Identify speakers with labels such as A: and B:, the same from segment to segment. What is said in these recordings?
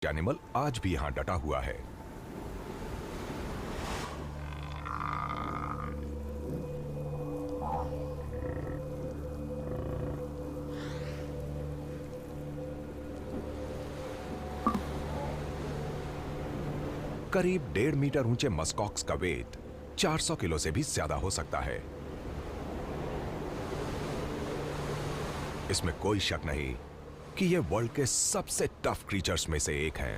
A: Animal आज भी यहां डटा हुआ है। करीब 1.5 मीटर ऊंचे मस्कॉक्स का वेट 400 किलो से भी ज्यादा हो सकता है। इसमें कोई शक नहीं कि यह वर्ल्ड के सबसे टफ क्रीचर्स में से एक है।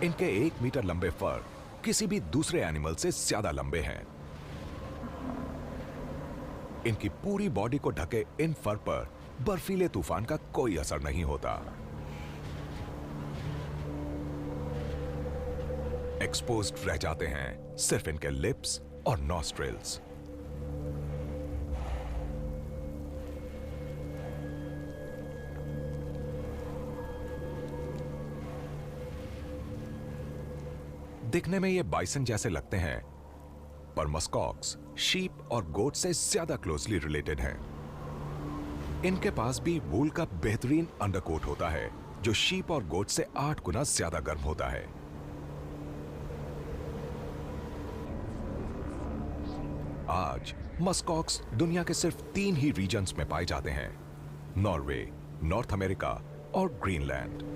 A: इनके 1 मीटर लंबे फर किसी भी दूसरे एनिमल से ज्यादा लंबे हैं। इनकी पूरी बॉडी को ढके इन फर पर बर्फीले तूफान का कोई असर नहीं होता। एक्सपोज्ड रह जाते हैं सिर्फ इनके लिप्स और नॉस्ट्रिल्स। दिखने में ये बाइसन जैसे लगते हैं, पर मस्कॉक्स शीप और गोट से ज्यादा क्लोजली रिलेटेड हैं। इनके पास भी वूल का बेहतरीन अंडरकोट होता है जो शीप और गोट से 8 गुना ज्यादा गर्म होता है। आज मस्कॉक्स दुनिया के सिर्फ 3 ही रीजन्स में पाए जाते हैं, नॉर्वे, नॉर्थ अमेरिका और ग्रीनलैंड।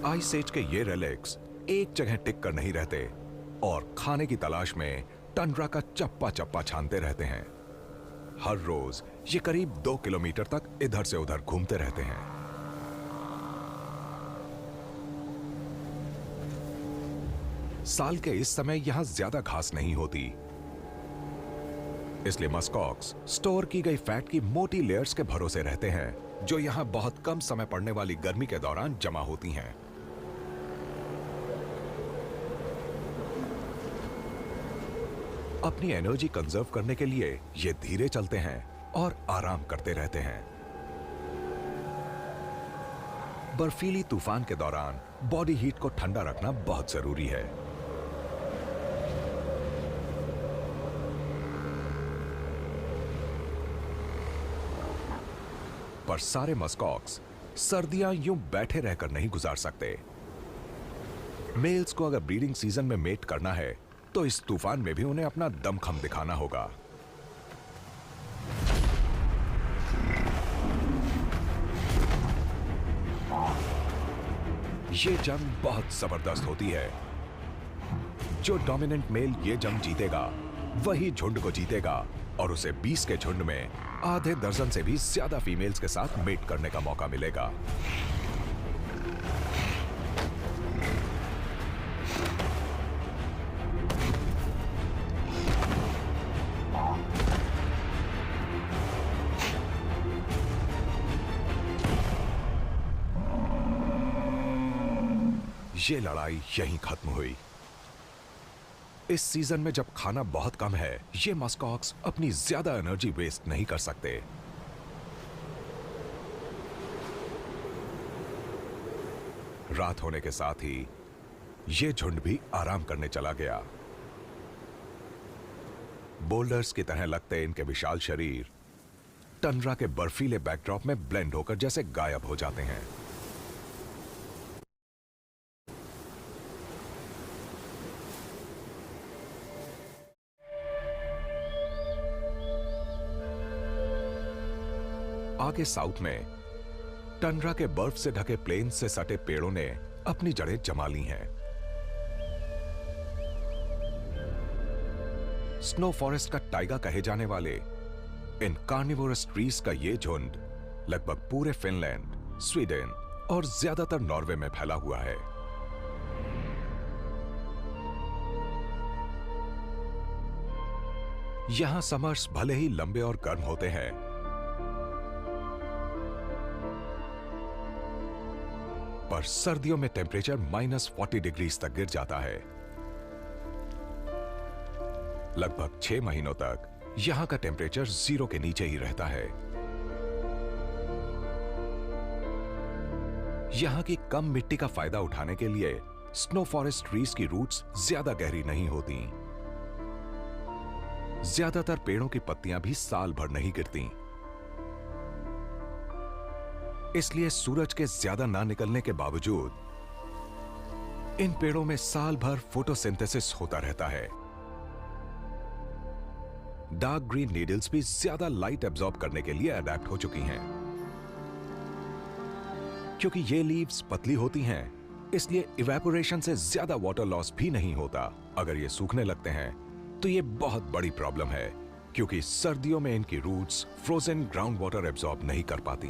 A: आइस एज के ये रेलिक्स एक जगह टिक कर नहीं रहते और खाने की तलाश में टंड्रा का चप्पा चप्पा छानते रहते हैं। हर रोज ये करीब 2 किलोमीटर तक इधर से उधर घूमते रहते हैं। साल के इस समय यहां ज्यादा घास नहीं होती, इसलिए मस्कॉक्स स्टोर की गई फैट की मोटी लेयर्स के भरोसे रहते हैं जो यहां बहुत कम समय पड़ने वाली गर्मी के दौरान जमा होती हैं। अपनी एनर्जी कंजर्व करने के लिए ये धीरे चलते हैं और आराम करते रहते हैं। बर्फीली तूफान के दौरान बॉडी हीट को ठंडा रखना बहुत जरूरी है। पर सारे मस्कॉक्स सर्दियां यूं बैठे रहकर नहीं गुजार सकते। मेल्स को अगर ब्रीडिंग सीजन में मेट करना है तो इस तूफान में भी उन्हें अपना दमखम दिखाना होगा। ये जंग बहुत जबरदस्त होती है। जो डोमिनेंट मेल ये जंग जीतेगा वही झुंड को जीतेगा और उसे 20 के झुंड में आधे दर्जन से भी ज्यादा फीमेल्स के साथ मेट करने का मौका मिलेगा। ये लड़ाई यहीं खत्म हुई। इस सीजन में जब खाना बहुत कम है, ये मस्कॉक्स अपनी ज्यादा एनर्जी वेस्ट नहीं कर सकते। रात होने के साथ ही ये झुंड भी आराम करने चला गया। बोल्डर्स की तरह लगते इनके विशाल शरीर टंड्रा के बर्फीले बैकड्रॉप में ब्लेंड होकर जैसे गायब हो जाते हैं। आगे साउथ में टंड्रा के बर्फ से ढके प्लेन्स से सटे पेड़ों ने अपनी जड़ें जमा ली हैं। स्नो फॉरेस्ट का टाइगा कहे जाने वाले इन कार्निवोरस ट्रीज का ये झुंड लगभग पूरे फिनलैंड, स्वीडन और ज्यादातर नॉर्वे में फैला हुआ है। यहां समर्स भले ही लंबे और गर्म होते हैं, पर सर्दियों में टेंपरेचर -40 डिग्रीज तक गिर जाता है। लगभग 6 महीनों तक यहां का टेंपरेचर 0 के नीचे ही रहता है। यहां की कम मिट्टी का फायदा उठाने के लिए स्नो फॉरेस्ट ट्रीज की रूट्स ज्यादा गहरी नहीं होती। ज्यादातर पेड़ों की पत्तियां भी साल भर नहीं गिरती। इसलिए सूरज के ज्यादा ना निकलने के बावजूद इन पेड़ों में साल भर फोटोसिंथेसिस होता रहता है। डार्क ग्रीन नीडल्स भी ज्यादा लाइट एब्जॉर्ब करने के लिए अडेप्ट हो चुकी हैं। क्योंकि ये लीव्स पतली होती हैं, इसलिए इवेपोरेशन से ज्यादा वाटर लॉस भी नहीं होता। अगर ये सूखने लगते हैं तो ये बहुत बड़ी प्रॉब्लम है, क्योंकि सर्दियों में इनकी roots frozen ground water absorb नहीं कर पाती।